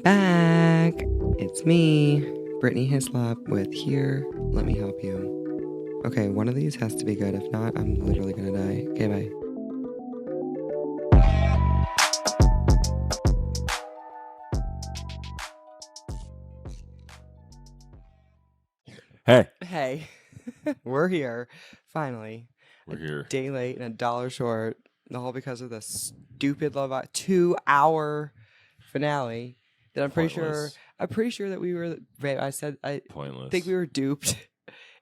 back. It's me, Brittany Hislop with Here. Let me help you. Okay, one of these has to be good. If not, I'm literally gonna die. Okay, bye. Hey, we're here. Finally. We're here. Day late and $1 short. All because of the stupid 2-hour finale that I'm pretty sure that we were. I Pointless. think we were duped,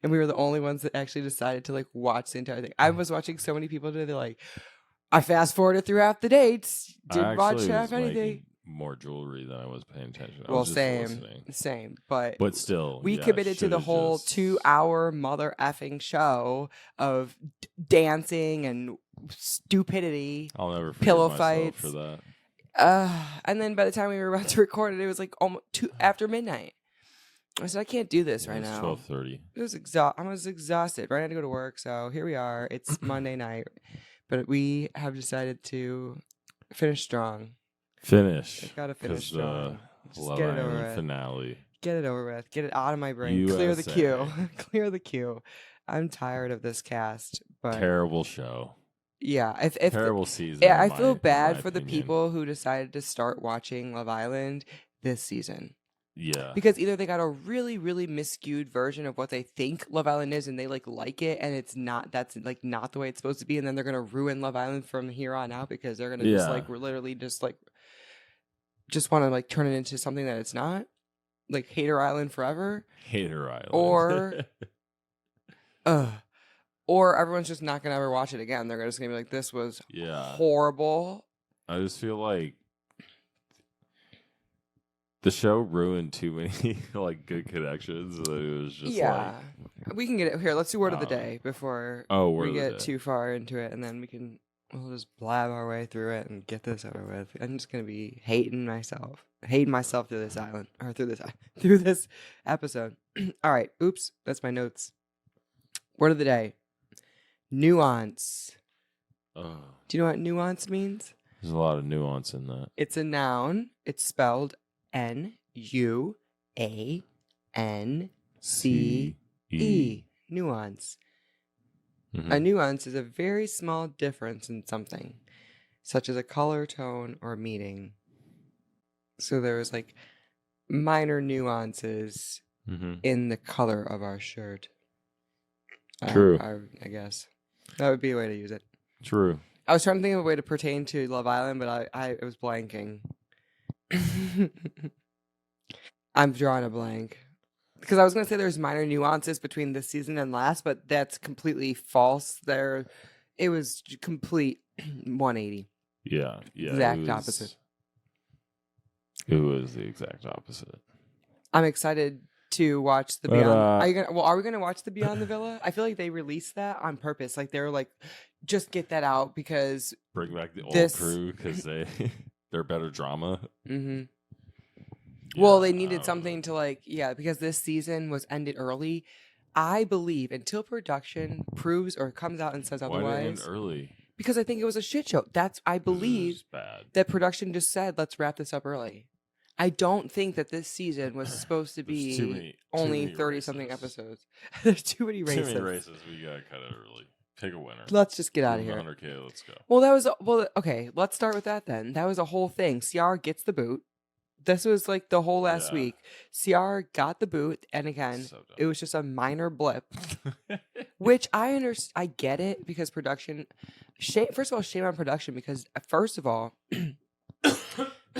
and we were the only ones that actually decided to like watch the entire thing. I was watching so many people today. They're like, I fast forwarded throughout the dates. Didn't watch half anything. More jewelry than I was paying attention. Well, same, but still, we committed to the whole 2-hour mother effing show of dancing and stupidity. I'll never forgive pillow myself fights for that. And then by the time we were about to record it, it was like almost after midnight. I said, I can't do this right now. 12:30. It was I was exhausted. Right, I had to go to work, so here we are. It's Monday night, but we have decided to finish strong. Gotta finish strong. Just Love get it Island over with. finale. Get it over with. Get it out of my brain. USA. Clear the queue. Clear the queue. I'm tired of this cast. But Terrible show. yeah, if Terrible season. Yeah, I feel bad my for the opinion. people who decided to start watching Love Island this season. Yeah. Because either they got a really, really miscued version of what they think Love Island is and they like it and it's not, that's like not the way it's supposed to be, and then they're gonna ruin Love Island from here on out because they're gonna just like literally just want to like turn it into something that it's not. Like Hater Island forever. Hater Island. Or everyone's just not gonna ever watch it again. They're just gonna be like, this was horrible. I just feel like the show ruined too many like good connections. It was just we can get it here. Let's do word of the day before we get too far into it, and then we'll just blab our way through it and get this over with. I'm just gonna be hating myself through this island or through this episode. All right, oops, that's my notes. Word of the day: nuance. Do you know what nuance means? There's a lot of nuance in that. It's a noun. It's spelled Nuance. Nuance. Mm-hmm. A nuance is a very small difference in something, such as a color, tone, or meaning. So there was like minor nuances in the color of our shirt. True. I guess that would be a way to use it. True. I was trying to think of a way to pertain to Love Island, but I was blanking. I'm drawing a blank. Because I was going to say there's minor nuances between this season and last, but that's completely false. It was complete 180. Yeah. Exact opposite. It was the exact opposite. I'm excited to watch the Beyond. Are we gonna watch the Beyond the Villa? I feel like they released that on purpose. Like they're like, just get that out because bring back the old crew because they're better drama. Mm-hmm. Yeah, well, they needed something to because this season was ended early. I believe until production proves or comes out and says otherwise. Why did it end early? Because I think it was a shit show. I believe that production just said, let's wrap this up early. I don't think that this season was supposed to be only 30-something episodes. There's too many races. Too many races. We gotta cut it early. Pick a winner. Let's just get out of here. 100K, let's go. Well, okay. Let's start with that then. That was a whole thing. Ciara gets the boot. This was like the whole last week. Ciara got the boot, and again, it was just a minor blip, which I get it because production. First of all, shame on production because first of all.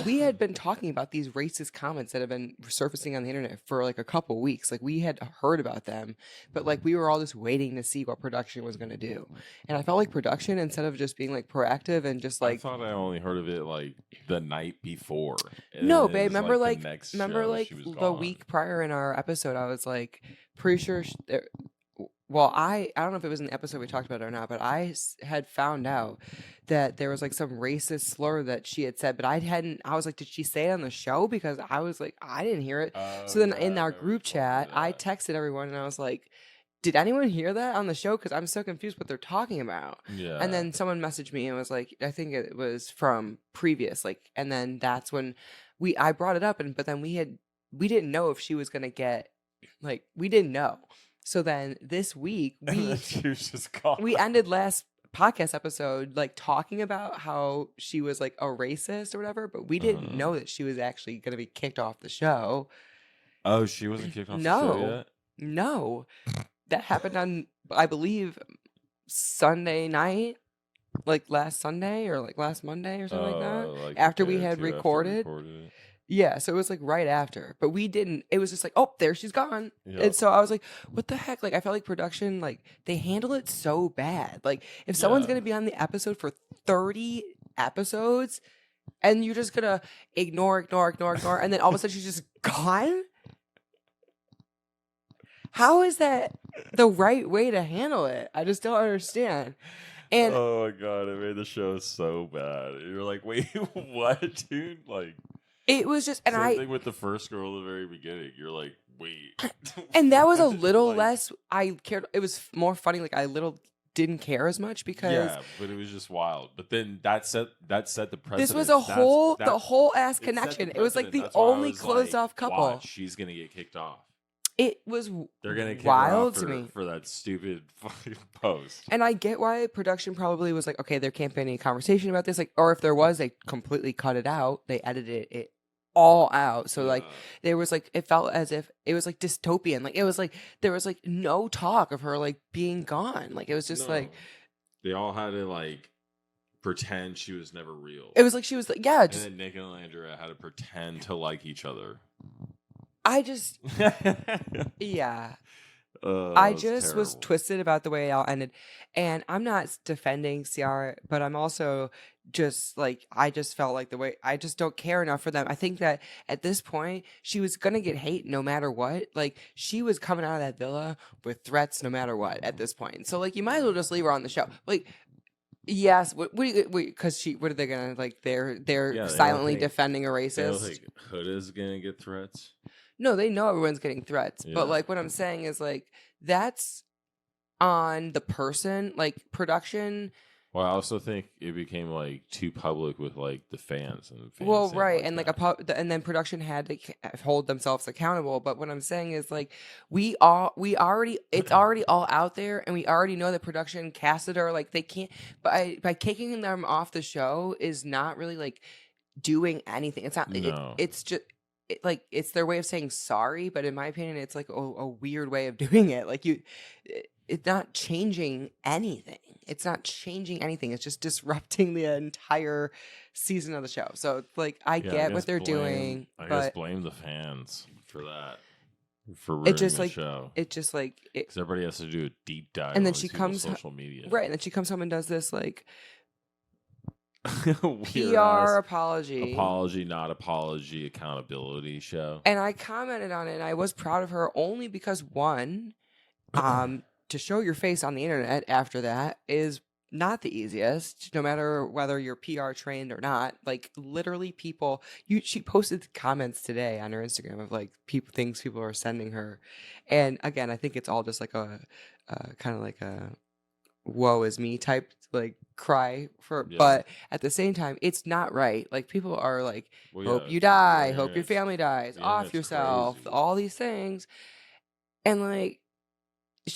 We had been talking about these racist comments that have been surfacing on the internet for like a couple weeks. Like we had heard about them, but like we were all just waiting to see what production was going to do. And I felt like production, instead of just being like proactive and just like, I thought I only heard of it like the night before. No, babe. Remember the week prior in our episode, I was like pretty sure. Well, I don't know if it was in the episode we talked about it or not, but I had found out that there was like some racist slur that she had said, but I was like, did she say it on the show? Because I was like, I didn't hear it. So then in our group chat, I texted everyone and I was like, did anyone hear that on the show? Because I'm so confused what they're talking about. Yeah. And then someone messaged me and was like, I think it was from previous, and then that's when I brought it up, but then we didn't know if she was gonna get, like, we didn't know. So then this week she was just gone. We ended last podcast episode like talking about how she was like a racist or whatever, but we didn't know that she was actually gonna be kicked off the show. Oh, she wasn't kicked off the show yet? No. That happened on, I believe, Sunday night, like last Sunday or like last Monday or something like that. Like after we had recorded. Yeah, so it was like right after. But we didn't, it was just like, oh, there she's gone. Yep. And so I was like, what the heck? Like, I felt like production, like, they handle it so bad. Like, if someone's going to be on the episode for 30 episodes and you're just going to ignore, and then all of a sudden she's just gone? How is that the right way to handle it? I just don't understand. And oh my god, it made the show so bad. You're like, wait, what, dude? Like, it was just, and same thing with the first girl at the very beginning. You're like, wait. And that was a little less. I cared. It was more funny. Like, I didn't care as much because but it was just wild. But then that set the precedent. This was the whole ass connection. It was like the only closed off couple. Watch, she's gonna get kicked off. It was they're gonna kick wild her off to me for that stupid fucking post. And I get why production probably was like, okay, there can't be any conversation about this. Like, or if there was, they completely cut it out. They edited it all out. So like there was like, it felt as if it was like dystopian. Like it was like there was like no talk of her like being gone. Like it was just like they all had to like pretend she was never real. It was like she was like, yeah, just, and then Nick and Landra had to pretend to like each other. I just I just was twisted about the way it all ended. And I'm not defending Ciara, but I'm also just like, I just felt like the way, I just don't care enough for them. I think that at this point, she was going to get hate no matter what. Like, she was coming out of that villa with threats no matter what at this point. So, like, you might as well just leave her on the show. Like, yes, because what are they going to, like, they're silently defending a racist. They don't think HUDA's going to get threats? No, they know everyone's getting threats. Yeah. But, like, what I'm saying is, like, that's on the person, like, production. Well, I also think it became, like, too public with, like, the fans. Well, right, and, like, and then production had to hold themselves accountable. But what I'm saying is, like, it's already all out there, and we already know that production casted her. Like, they can't, by kicking them off the show is not really, like, doing anything. It's not, it's just... it's their way of saying sorry, but in my opinion, it's like a weird way of doing it. Like it's not changing anything. It's not changing anything. It's just disrupting the entire season of the show. So like, I get what they're doing. I guess blame the fans for that. For ruining the show. It just like because everybody has to do a deep dive. And then she comes social media, right? And then she comes home and does this like. PR apology, not apology, accountability show. And I commented on it, and I was proud of her only because one, to show your face on the internet after that is not the easiest, no matter whether you're PR trained or not. Like literally, she posted comments today on her Instagram of like things people are sending her, and again, I think it's all just like a kind of like a woe is me type like cry for but at the same time it's not right. Like people are like hope you die, hope your family dies, off yourself, crazy. All these things, and like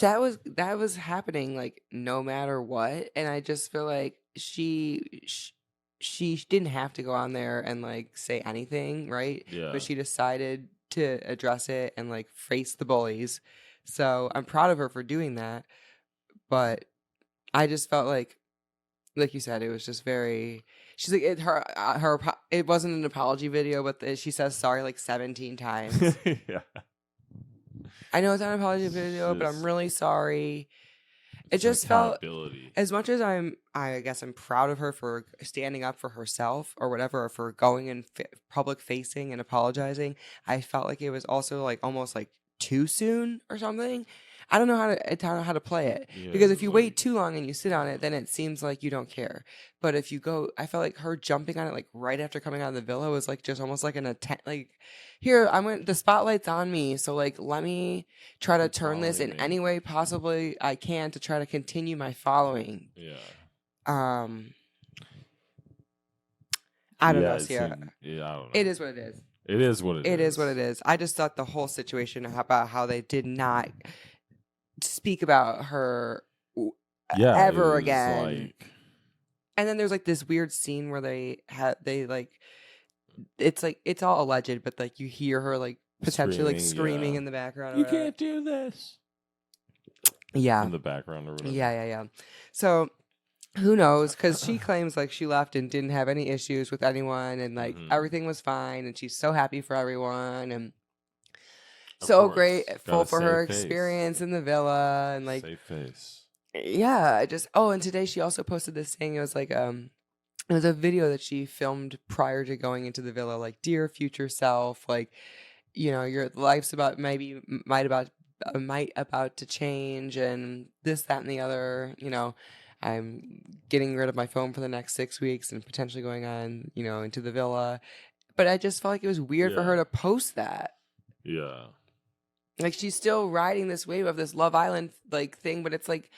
that was happening like no matter what. And I just feel like she didn't have to go on there and like say anything, right? But she decided to address it and like face the bullies. So I'm proud of her for doing that, but I just felt like you said, it was just very. She's like it wasn't an apology video, but she says sorry like 17 times. Yeah, I know it's not an apology video, but I'm really sorry. It just felt as much as I guess I'm proud of her for standing up for herself or whatever, or for going in public facing and apologizing. I felt like it was also like almost like too soon or something. I don't know how to play it, because if you wait too long and you sit on it, then it seems like you don't care. But if you go, I felt like her jumping on it like right after coming out of the villa was like just almost like an attempt. Like, here the spotlight's on me, so like let me try to turn this in any way possibly I can to try to continue my following. Yeah. I don't know, Ciara. I don't know. It is what it is. It is what it is. It is what it is. I just thought the whole situation about how they did not speak about her ever again. And then there's like this weird scene where it's all alleged, but like you hear her like potentially screaming in the background. You can't do this. Yeah. In the background or whatever. Yeah. So who knows? Because she claims like she left and didn't have any issues with anyone, and like everything was fine, and she's so happy for everyone, and so grateful for her experience in the villa, and like safe face. Yeah, and today she also posted this thing. It was like it was a video that she filmed prior to going into the villa, like, dear future self, like, your life's might about to change, and this, that, and the other. I'm getting rid of my phone for the next 6 weeks and potentially going on, into the villa. But I just felt like it was weird for her to post that. Yeah. Like, she's still riding this wave of this Love Island like thing, but it's like,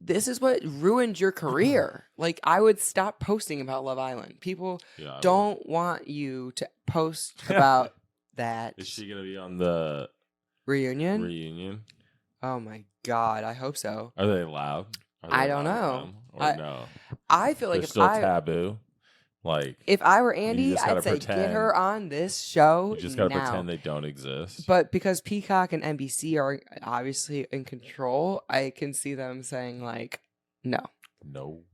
this is what ruined your career. Like, I would stop posting about Love Island. People don't want you to post about that. Is she going to be on the reunion? Oh my God, I hope so. Are they loud? I don't know. No? I feel like it's still taboo. Like, if I were Andy, I'd say get her on this show. You just gotta pretend they don't exist. But because Peacock and NBC are obviously in control, I can see them saying like, no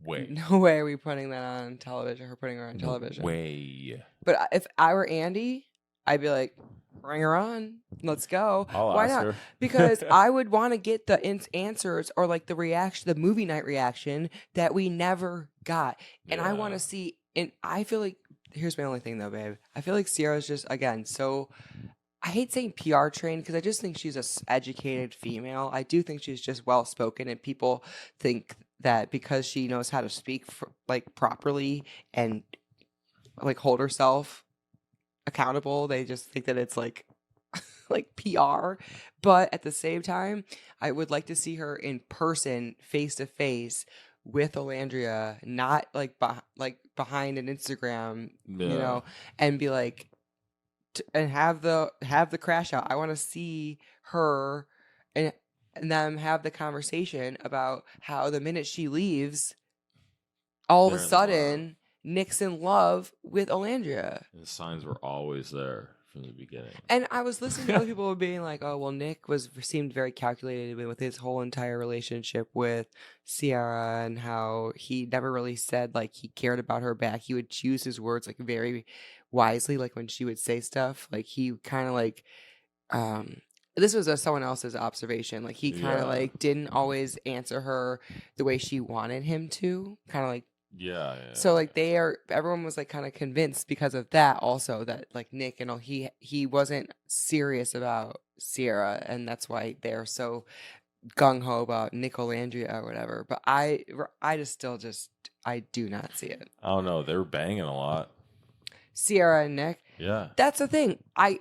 way are we putting that on television. Her putting her on television. No way. But if I were Andy, I'd be like, bring her on. Let's go. Why not? Her. Because I would want to get the answers or like the movie night reaction that we never got. And I want to see, and I feel like, here's my only thing though, babe. I feel like Ciara's just, again, so, I hate saying PR trained because I just think she's a educated female. I do think she's just well spoken, and people think that because she knows how to speak properly and like hold herself accountable, they just think that it's like PR. But at the same time, I would like to see her in person, face to face with Olandria, not like behind an Instagram, and be like, and have the crash out. I want to see her and them have the conversation about how the minute she leaves, all of a sudden Nick's in love with Olandria. The signs were always there from the beginning. And I was listening to other people being like, oh, well, Nick seemed very calculated with his whole entire relationship with Ciara, and how he never really said like he cared about her back. He would choose his words like very wisely, like when she would say stuff, like he kind of like this was someone else's observation, like he kind of like didn't always answer her the way she wanted him to, kind of like so like everyone was like kind of convinced because of that also that like Nick and all he wasn't serious about Ciara, and that's why they're so gung-ho about Nick Olandria or whatever. But I I do not see it. I don't know, they were banging a lot, Ciara and Nick. Yeah, that's the thing. I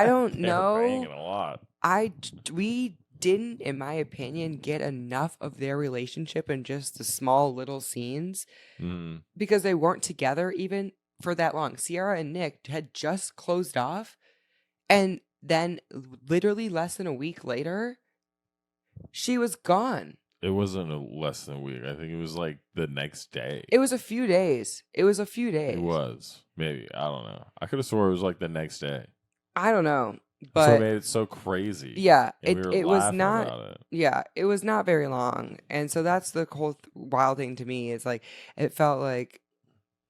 don't know. Banging a lot. We didn't, in my opinion, get enough of their relationship in just the small little scenes because they weren't together even for that long. Ciara and Nick had just closed off, and then literally less than a week later, she was gone. It wasn't less than a week. I think it was like the next day. It was a few days. It was. Maybe. I don't know. I could have swore it was like the next day. I don't know. But so it made it so crazy. Yeah. It was not. Yeah. It was not very long. And so that's the whole wild thing to me. Is like, it felt like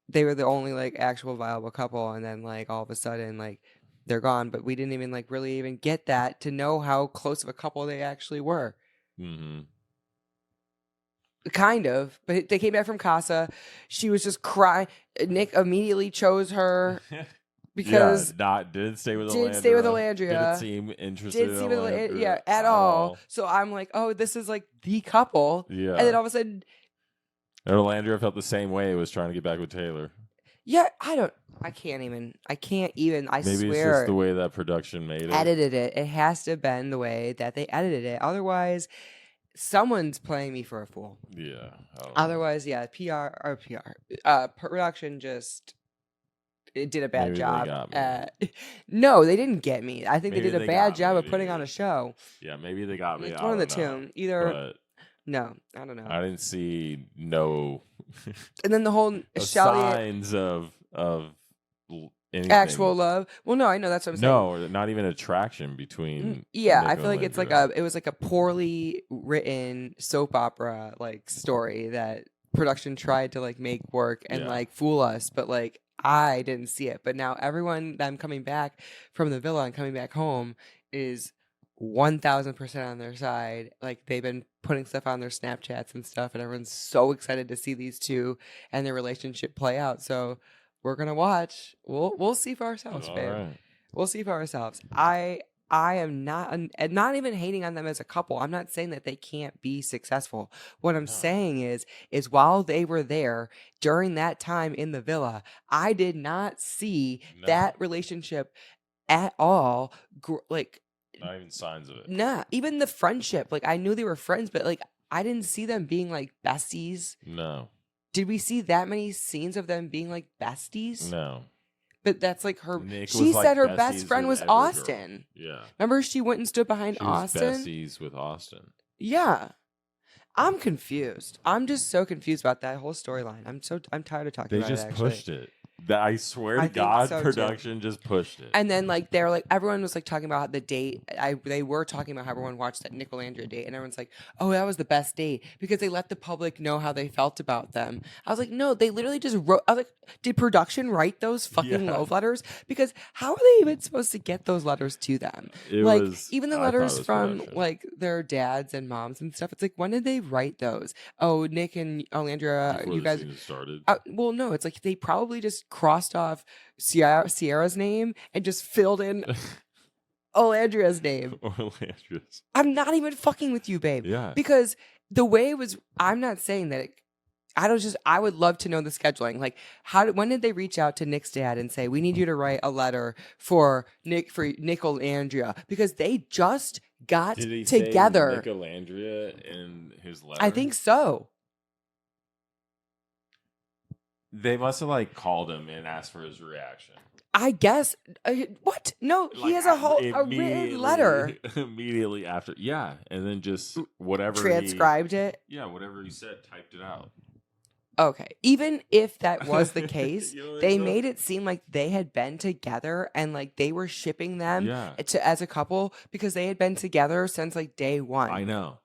they were the only like actual viable couple. And then like all of a sudden, like they're gone. But we didn't even like really even get that to know how close of a couple they actually were. Mm-hmm. Kind of, but they came back from Casa. She was just crying. Nick immediately chose her because didn't stay with Olandria. Didn't seem interested. Didn't seem at all. So I'm like, oh, this is like the couple. Yeah, and then all of a sudden, and Olandria felt the same way. It was trying to get back with Taylor. Yeah, I can't even. I Maybe swear. It's just the way that production made it. Edited it. It has to have been the way that they edited it. Otherwise, someone's playing me for a fool. Yeah. Otherwise, yeah, production just did a bad Maybe they job. got me. No, they didn't get me. I think Maybe they did a they bad got job me, of putting on dude. a show. Yeah, maybe they got me. It's I one of the don't know. two. Either But no, I don't know. I didn't see no And then the whole signs of anything. actual love. Well, no, I know that's what I'm saying. No, not even attraction between. Yeah, Nick I feel and like it's like Landria. it was like a poorly written soap opera like story that production tried to like make work and like fool us, but like I didn't see it. But now everyone that I'm coming back from the villa and coming back home is 1000% on their side. Like they've been putting stuff on their Snapchats and stuff, and everyone's so excited to see these two and their relationship play out. So we're gonna watch. We'll see for ourselves, All babe. right. We'll see for ourselves. I am not and not even hating on them as a couple. I'm not saying that they can't be successful. What I'm saying is while they were there during that time in the villa, I did not see that relationship at all. Like not even signs of it. Nah, even the friendship. Like I knew they were friends, but like I didn't see them being like besties. No. Did we see that many scenes of them being like besties? No. But that's like her. Nick She was said like her best besties friend with was every girl. Austin. Yeah. Remember, she went and stood behind She was Austin. besties with Austin. Yeah, I'm confused. I'm just so confused about that whole storyline. I'm tired of talking They about it. just Actually, pushed it. I swear to I think God, so, too. production just pushed it. And then like they're like everyone was like talking about the date. They were talking about how everyone watched that Nick and Landria date, and everyone's like, "Oh, that was the best date," because they let the public know how they felt about them. I was like, "No, they literally just wrote." I was like, "Did production write those fucking love letters? Because how are they even supposed to get those letters to them? Even the letters from production. like their dads and moms and stuff. It's like, when did they write those? Oh, Nick and Landria, Before you the guys season started. well, no, it's like they probably just crossed off Ciara's name and just filled in Olandria's name. Olandria's. I'm not even fucking with you, babe. Yeah. Because the way it was, I'm not saying that. I would love to know the scheduling. Like, when did they reach out to Nick's dad and say, we need you to write a letter for Nick Olandria? Because they just got Did he together. Say Nick Olandria in his letter? I think so. They must have like called him and asked for his reaction. I guess. What? No, he has a written letter. Immediately after. Yeah. And then just whatever. Transcribed it? Yeah, whatever he said, typed it out. Okay. Even if that was the case, they made it seem like they had been together and like they were shipping them as a couple because they had been together since like day one. I know.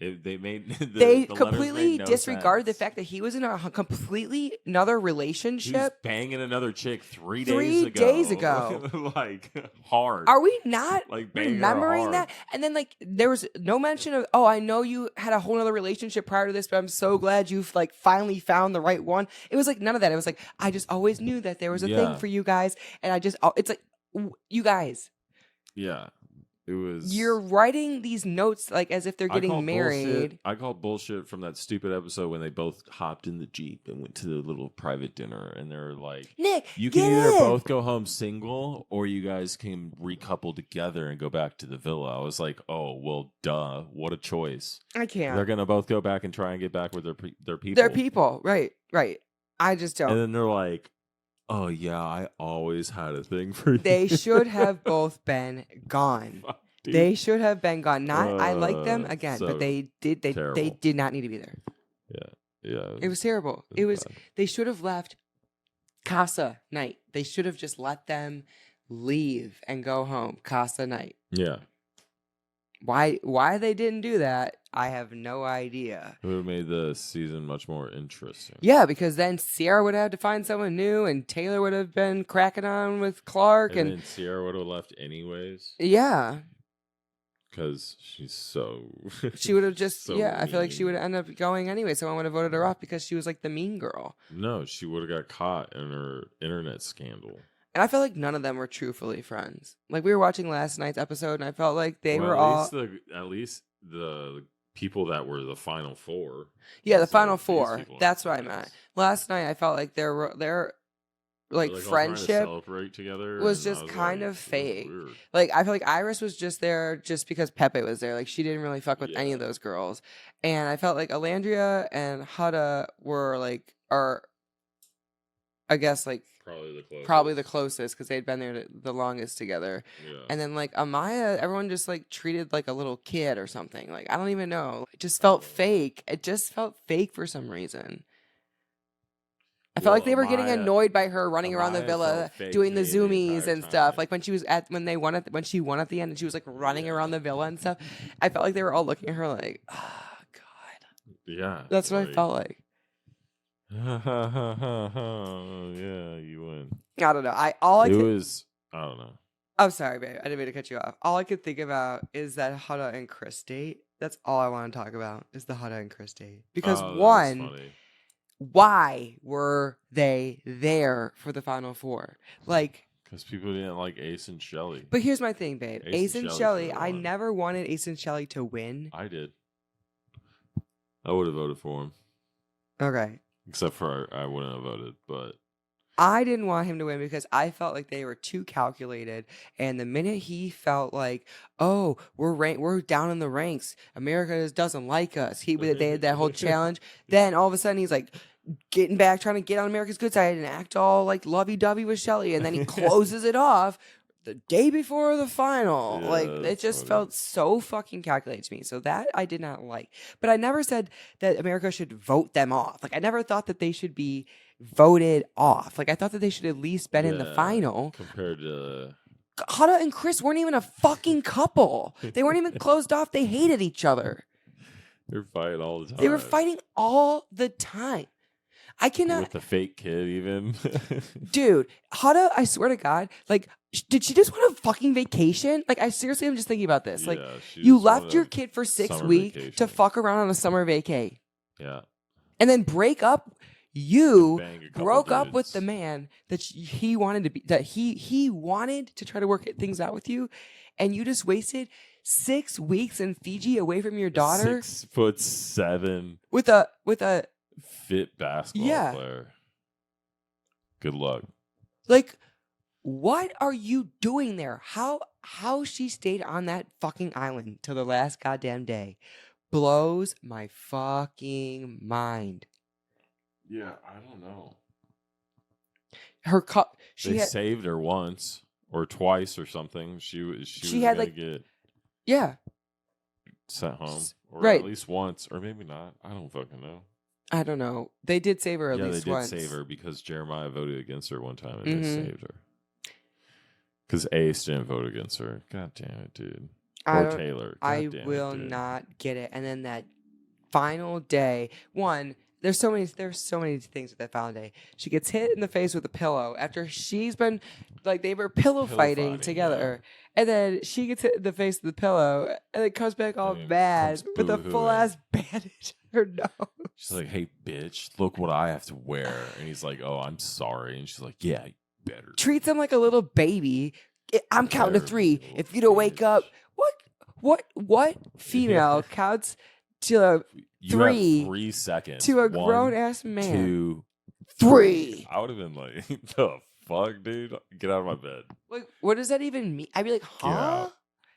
They completely disregarded the fact that he was in a completely another relationship. He was banging another chick 3 days ago. Like hard. Are we not like remembering that? And then like there was no mention of, oh, I know you had a whole other relationship prior to this, but I'm so glad you've like finally found the right one. It was like none of that. It was like, I just always knew that there was a thing for you guys, and it's like, you guys. Yeah. It was. You're writing these notes like as if they're getting married. I called bullshit from that stupid episode when they both hopped in the Jeep and went to the little private dinner, and they're like, Nick, you can either both go home single or you guys can recouple together and go back to the villa. I was like, oh, well, duh. What a choice. I can't. They're going to both go back and try and get back with their people. Their people. Right. I just don't. And then they're like, oh, yeah, I always had a thing for you. They should have both been gone. They should have been gone. I like them again, but they did not need to be there. Yeah. It was terrible. They should have left Casa night. They should have just let them leave and go home. Casa night. Yeah. Why they didn't do that, I have no idea. It would have made the season much more interesting. Yeah, because then Ciara would have had to find someone new, and Taylor would have been cracking on with Clark, and then Ciara would have left anyways. Yeah, because she's so. She would have just so I feel like mean. she would have ended up going anyway. Someone would have voted her off because she was like the mean girl. No, she would have got caught in her internet scandal. And I felt like none of them were truthfully friends. Like, we were watching last night's episode, and I felt like they were all... At least the people that were the final four. Yeah, the final four. That's what I meant. Last night, I felt like their friendship celebrate together was just kind of fake. Like, I feel like Iris was just there just because Pepe was there. Like, she didn't really fuck with any of those girls. And I felt like Alandria and Huda were, like, I guess, like... Probably the closest because they'd been there the longest together. Yeah. And then like Amaya, everyone just like treated like a little kid or something. Like I don't even know. It just felt fake. It just felt fake for some reason. I felt like they were getting annoyed by her running around the villa doing the zoomies and stuff. Like when she won at the end and she was like running around the villa and stuff. I felt like they were all looking at her like, oh God. Yeah. That's what I felt like. Yeah, you win. I don't know. I don't know. I'm sorry, babe. I didn't mean to cut you off. All I could think about is that HUDA and Chris date. That's all I want to talk about is the HUDA and Chris date. Because why were they there for the Final Four? Like, because people didn't like Ace and Shelley. But here's my thing, babe. Ace and Shelley, I never wanted Ace and Shelley to win. I did. I would have voted for him. Okay. Except for I wouldn't have voted, but I didn't want him to win because I felt like they were too calculated. And the minute he felt like, oh, we're down in the ranks, America doesn't like us. They had that whole challenge. Then all of a sudden he's like getting back, trying to get on America's good side and act all like lovey-dovey with Shelley. And then he closes it off the day before the final. Yeah, like it just felt so fucking calculated to me. So that I did not like. But I never said that America should vote them off. Like I never thought that they should be voted off. Like I thought that they should at least been in the final. Compared to HUDA and Chris weren't even a fucking couple. They weren't even closed off. They hated each other. They're fighting all the time. They were fighting all the time. I cannot. With the fake kid, even. Dude, HUDA, I swear to God, like, did she just want a fucking vacation? Like, I seriously am just thinking about this. Like, you left your kid for 6 weeks to fuck around on a summer vacay. Yeah. And then break up. You broke up with the man that he wanted to be, that he wanted to try to work things out with you, and you just wasted 6 weeks in Fiji away from your daughter. 6'7" with a fit basketball player. Good luck. Like, what are you doing there? How she stayed on that fucking island till the last goddamn day blows my fucking mind. Yeah, I don't know. They saved her once or twice or something. She was had gonna get sent home, or at least once, or maybe not. I don't fucking know. I don't know. They did save her at least once. They did save her because Jeremiah voted against her one time, and they saved her. Because Ace didn't vote against her. God damn it, dude. Or Taylor. I will not get it. And then that final day, there's so many things with that final day. She gets hit in the face with a pillow after she's been like they were pillow fighting together. Yeah. And then she gets hit in the face with the pillow and it comes back all bad with a full ass bandage on her nose. She's like, "Hey bitch, look what I have to wear." And he's like, "Oh, I'm sorry." And she's like, "Yeah, you better." Treats him like a little baby. I'm counting to 3. If you don't wake up, what female counts to 3? You have 3 seconds to a grown ass man. 2, 3. I would have been like, "The fuck, dude? Get out of my bed." Like, what does that even mean? I'd be like, "Huh?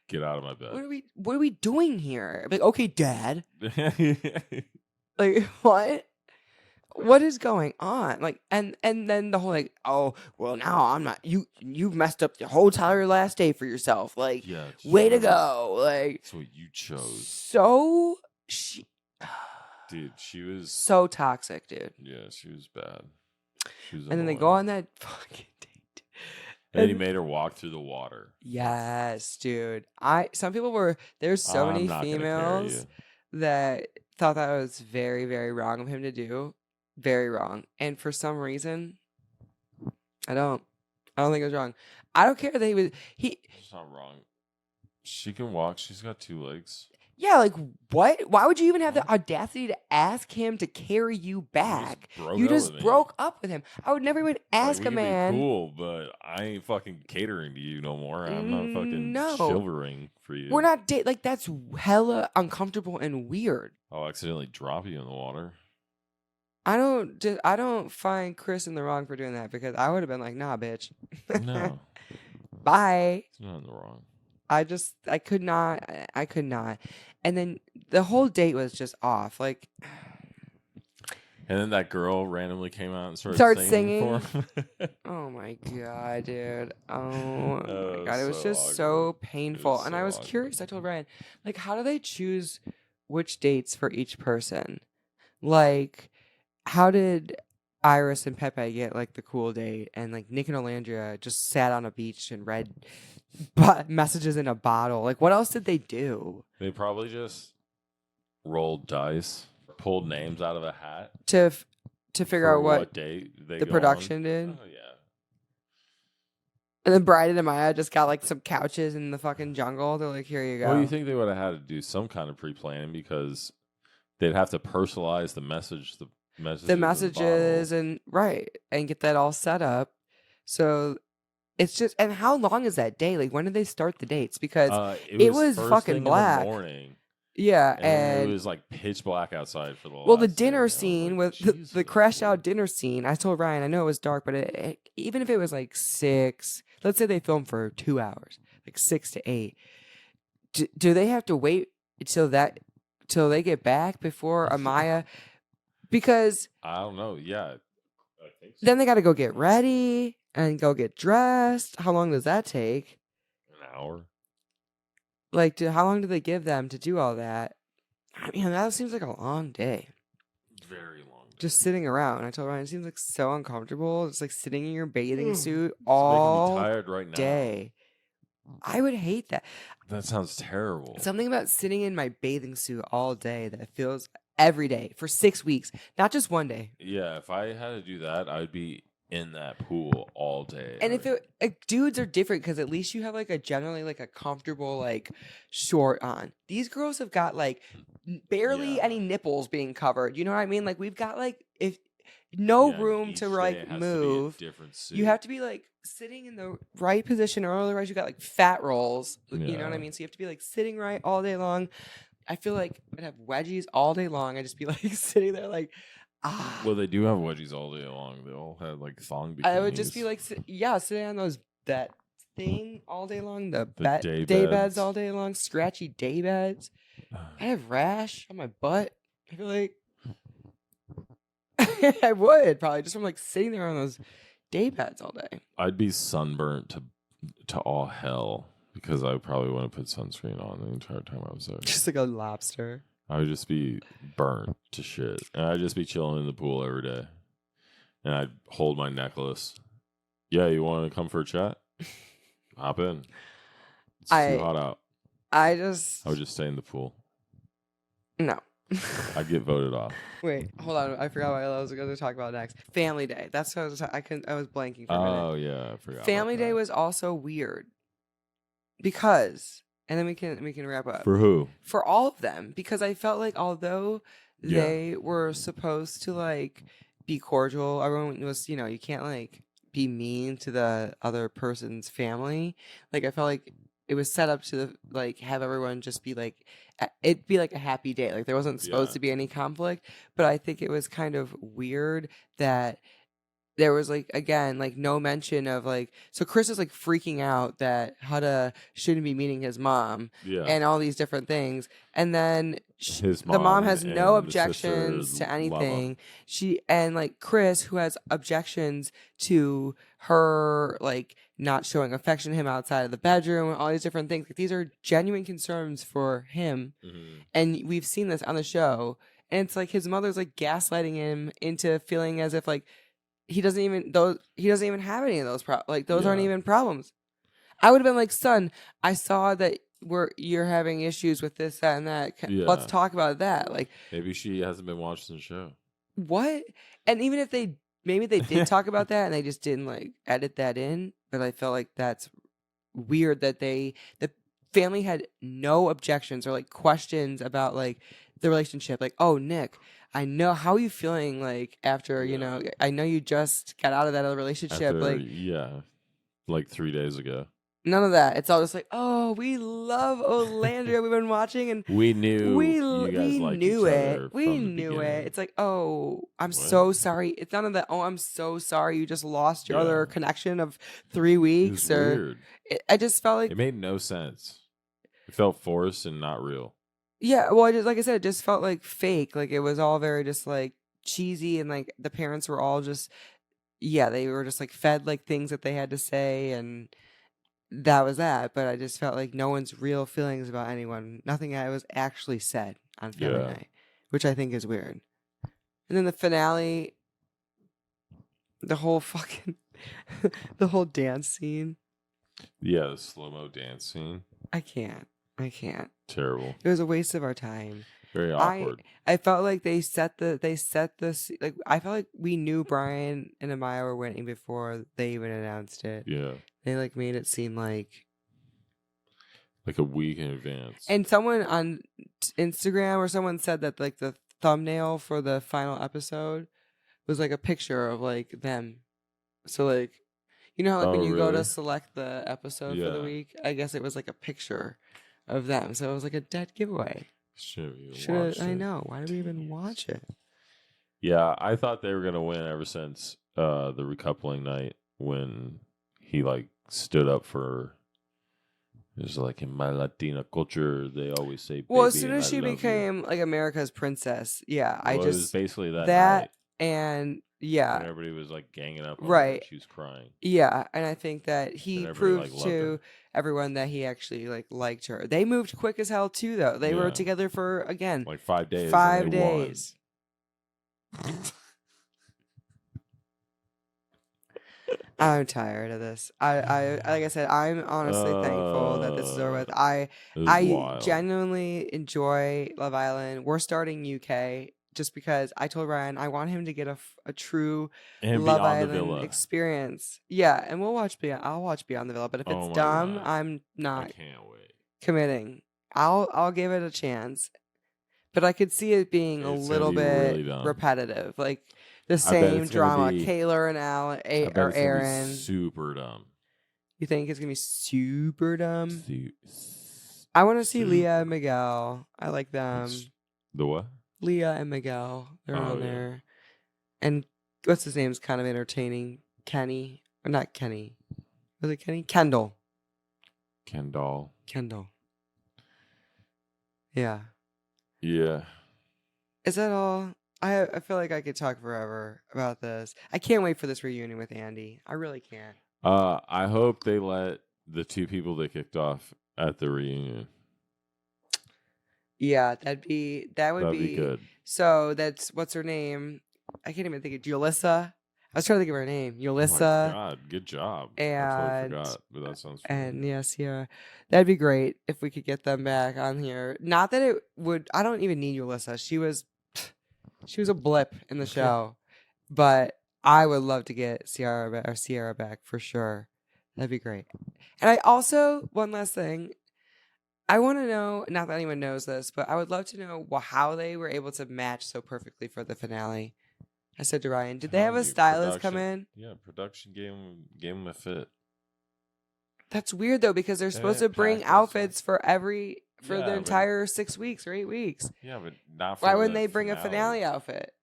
Get out of my bed. What are we doing here?" I'd be like, "Okay, Dad." Like, what? What is going on? Like, and then the whole like, "Oh, well, now I'm not. You've messed up the whole entire last day for yourself. Like, way to go. Like, that's what you chose." So dude, she was so toxic, dude. Yeah, she was bad. And then they go on that fucking date. And he made her walk through the water. Yes, dude. There's so many females that thought that was very, very wrong of him to do. Very wrong. And for some reason, I don't think it was wrong. I don't care that It's not wrong. She can walk. She's got 2 legs. Yeah, like, what? Why would you even have the audacity to ask him to carry you back? You just broke up with him. I would never even ask a man. Be cool, but I ain't fucking catering to you no more. I'm not fucking shivering for you. We're not like, that's hella uncomfortable and weird. I'll accidentally drop you in the water. I don't find Chris in the wrong for doing that because I would have been like, "Nah, bitch." No. Bye. It's not in the wrong. I could not. And then the whole date was just off. Like, And then that girl randomly came out and started singing. For him. Oh my god, dude. Oh my god. It was so just awkward. so painful. And so I was awkward. curious. I told Ryan, like, how do they choose which dates for each person? Like, how did Iris and Pepe get like the cool date, and like Nick and Olandria just sat on a beach and read messages in a bottle? Like, what else did they do? They probably just rolled dice, pulled names out of a hat to figure out what date the production did. Oh yeah. And then Bryden and Maya just got like some couches in the fucking jungle. They're like, here you go. Well, you think they would have had to do some kind of pre-planning because they'd have to personalize the messages and and get that all set up. So it's just, and how long is that day? Like, when did they start the dates? Because it was first fucking thing black. In the morning. Yeah, and it was like pitch black outside for the well, the dinner scene with the crashed out dinner scene. I told Ryan, I know it was dark, but even if it was like 6, let's say they filmed for 2 hours, like 6 to 8. Do they have to wait till they get back before Amaya? Because I don't know. Yeah, I think so. Then they got to go get ready and go get dressed. How long does that take? An hour. Like, how long do they give them to do all that? I mean, that seems like a long day. Very long day. Just sitting around. I told Ryan, it seems like so uncomfortable. It's like sitting in your bathing suit all me tired right now. day. I would hate that. That sounds terrible. Something about sitting in my bathing suit all day that feels every day for 6 weeks, not just one day. Yeah, if I had to do that, I'd be in that pool all day. And if dudes are different, because at least you have like a generally like a comfortable like short on. These girls have got like barely any nipples being covered. You know what I mean? Like, we've got like room to like move. You have to be like sitting in the right position, or otherwise you got like fat rolls. You know what I mean? So you have to be like sitting right all day long. I feel like I'd have wedgies all day long. I'd just be like sitting there like, Well, they do have wedgies all day long. They all have like thong bikinis. I would just be like, sitting on that thing all day long. The day beds all day long. Scratchy day beds. I have rash on my butt. I feel like I would probably just from like sitting there on those day beds all day. I'd be sunburnt to all hell because I probably wouldn't put sunscreen on the entire time I was there. Just like a lobster. I would just be burnt to shit. And I'd just be chilling in the pool every day. And I'd hold my necklace. Yeah, you want to come for a chat? Hop in. It's too hot out. I would just stay in the pool. No. I'd get voted off. Wait, hold on. I forgot what I was going to talk about next. Family Day. That's what I was blanking for a minute. Oh, yeah. I forgot. Family Day was also weird. Because... And then we can wrap up. For who? For all of them. Because I felt like although they were supposed to like be cordial, everyone was, you can't like be mean to the other person's family. Like, I felt like it was set up to like have everyone just be like, it'd be like a happy day. Like, there wasn't supposed to be any conflict. But I think it was kind of weird that there was like, again, like no mention of like, so Chris is like freaking out that Huda shouldn't be meeting his mom and all these different things. And then the mom has no objections to anything. And like Chris, who has objections to her like not showing affection to him outside of the bedroom and all these different things. Like, these are genuine concerns for him. Mm-hmm. And we've seen this on the show. And it's like his mother's like gaslighting him into feeling as if like, he doesn't even have any of those those aren't even problems. I would have been like, son, I saw that you're having issues with this, that, and that. Let's talk about that. Like, maybe she hasn't been watching the show. What? And even if maybe they did talk about that and they just didn't like edit that in, but I felt like that's weird that the family had no objections or like questions about like the relationship. Like, oh, Nick, I know, how are you feeling like after, I know you just got out of that other relationship. Like 3 days ago. None of that. It's all just like, oh, we love Olandria. We've been watching and we knew you guys liked each other. We knew it. It's like, oh, I'm so sorry. It's none of that. Oh, I'm so sorry. You just lost your other connection of 3 weeks. It was weird. I just felt like it made no sense. It felt forced and not real. Yeah, well, like I said, it just felt like fake. Like, it was all very just like cheesy, and like the parents were all just, they were just like fed like things that they had to say, and that was that. But I just felt like no one's real feelings about anyone. Nothing that was actually said on family night, which I think is weird. And then the finale, the whole fucking, the whole dance scene. Yeah, the slow-mo dance scene. I can't. Terrible. It was a waste of our time. Very awkward. I felt like they set this, like, I felt like we knew Brian and Amaya were winning before they even announced it. Yeah. They like made it seem like a week in advance. And someone on Instagram or someone said that like the thumbnail for the final episode was like a picture of like them. So like, you know how like when you go to select the episode for the week, I guess it was like a picture of them. So it was like a dead giveaway. I know. Why did we even watch it? Yeah, I thought they were gonna win ever since the recoupling night when he like stood up for. It was like in my Latina culture, they always say. Well, as soon as she became like America's princess, it was basically that night. And and everybody was like ganging up on her, and she was crying. Yeah, and I think that he proved to everyone that he actually like liked her. They moved quick as hell too, though. They were together for again like 5 days. 5 days. I'm tired of this. I like I said, I'm honestly thankful that this is over with. I genuinely enjoy Love Island. We're starting UK just because I told Ryan I want him to get a true Love Island experience. Yeah, and I'll watch Beyond the Villa. But if it's dumb, God. I'm not I can't wait. committing. I'll give it a chance. But I could see it being a little bit really repetitive. Like the same drama. Kayla and Aaron. Super dumb. You think it's going to be super dumb? I want to see Leah and Miguel. I like them. The what? Leah and Miguel. They're on there. And what's his name's kind of entertaining. Kenny. Or not Kenny. Was it Kenny? Kendall. Yeah. Yeah. Is that all? I feel like I could talk forever about this. I can't wait for this reunion with Andy. I really can't. I hope they let the two people they kicked off at the reunion. Yeah, that would be good. So that's what's her name? I can't even think of Yulissa. I was trying to think of her name. Yulissa. Oh my God, good job. And, I totally forgot, but that sounds fun. And yes, yeah. That'd be great if we could get them back on here. Not that it would I don't even need Yulissa. She was a blip in the show. But I would love to get Ciara back for sure. That'd be great. And I also, one last thing, I want to know, not that anyone knows this, but I would love to know how they were able to match so perfectly for the finale. I said to Ryan, did they have a stylist come in? Yeah, production gave them a fit. That's weird though, because they're supposed to bring outfits for the entire 6 weeks or 8 weeks. Yeah, but not for Why wouldn't they bring a finale outfit?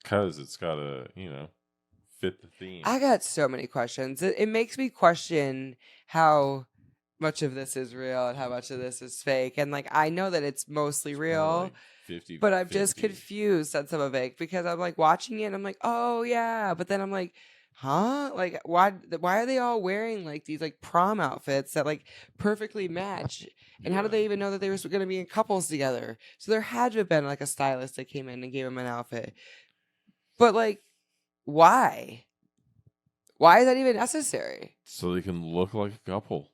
Because it's got to, fit the theme. I got so many questions. It makes me question how much of this is real and how much of this is fake. And like, I know that it's mostly real. Like 50, but I'm just confused on some of it because I'm like watching it and I'm like, oh yeah. But then I'm like, huh? Like why are they all wearing like these like prom outfits that like perfectly match? And how did they even know that they were going to be in couples together? So there had to have been like a stylist that came in and gave them an outfit. But like, why? Why is that even necessary? So they can look like a couple.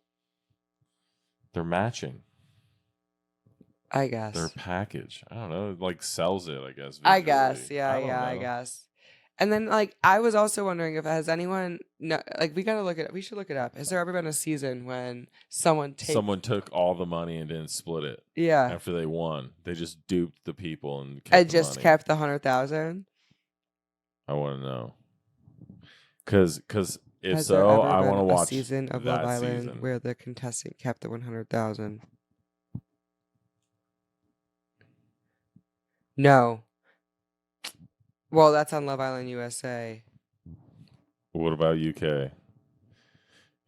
They're matching. I guess. Their package. I don't know. It like sells it, I guess. Visually. I guess. Yeah, I guess. And then like I was also wondering if has anyone we should look it up. Has there ever been a season when someone took all the money and didn't split it? Yeah. After they won. They just duped the people and kept the 100,000? I want to know. Cuz if so, I want to watch a season of Love Island where the contestant kept the 100,000. No. Well, that's on Love Island USA. What about UK?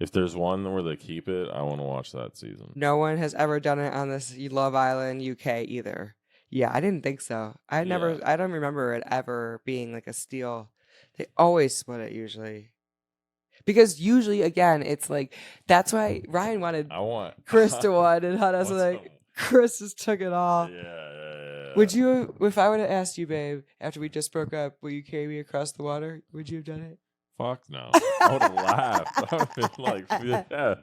If there's one where they keep it, I want to watch that season. No one has ever done it on this Love Island UK either. Yeah, I didn't think so. I don't remember it ever being like a steal. They always split it usually. Because usually, again, it's like, that's why Ryan wanted Chris to win, and Hannah's like, Chris just took it all. Yeah. Would you, if I would have asked you, babe, after we just broke up, will you carry me across the water? Would you have done it? Fuck no. I would have laughed. I would have been like, yeah.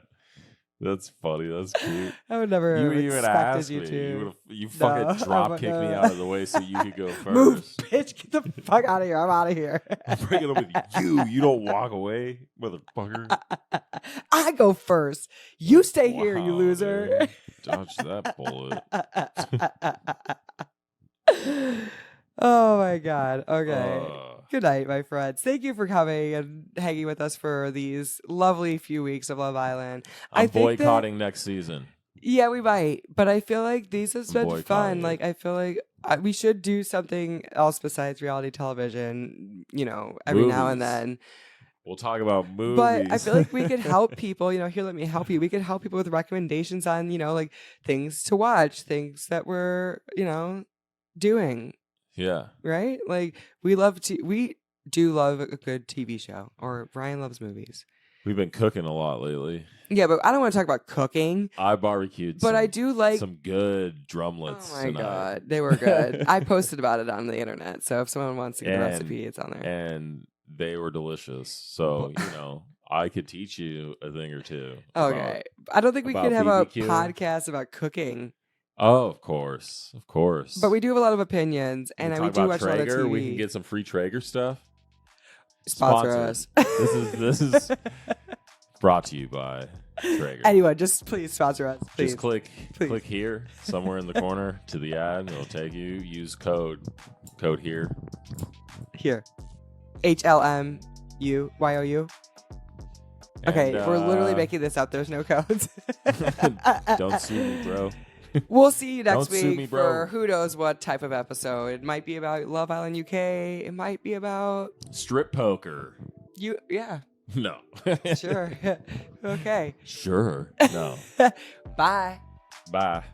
That's funny. That's cute. I would never have expected you me. to. You fucking drop kick me out of the way so you could go first. Move, bitch. Get the fuck out of here. I'm out of here. I'm bringing it with you. You don't walk away, motherfucker. I go first. You stay here, you loser. Man. Dodge that bullet. Oh my God. Okay. Good night, my friends. Thank you for coming and hanging with us for these lovely few weeks of Love Island. I'm boycotting next season. Yeah, we might. But I feel like these has been fun. Like, I feel like we should do something else besides reality television, every now and then. We'll talk about movies. But I feel like we could help people, here, let me help you. We could help people with recommendations on, like things to watch, things that we're, doing. Yeah. Right? Like, we do love a good TV show, or Ryan loves movies. We've been cooking a lot lately. Yeah, but I don't want to talk about cooking. I barbecued but I do like some good drumlets. Oh my tonight. God. They were good. I posted about it on the internet. So if someone wants to get the recipe, it's on there. And they were delicious. So, I could teach you a thing or two. Okay. I don't think we could have BBQ. A podcast about cooking. Oh, of course. Of course. But we do have a lot of opinions, and we do watch Traeger. a lot of TV. We can get some free Traeger stuff. Sponsor us. This is brought to you by Traeger. Anyone, just please sponsor us. Please. Just click here, somewhere in the corner to the ad. It'll take you. Use code here. Here. HLMUYOU. Okay, we're literally making this up. There's no codes. Don't sue me, bro. We'll see you next week for who knows what type of episode. It might be about Love Island UK. It might be about strip poker. Yeah. No. Sure. Okay. Sure. No. Bye. Bye.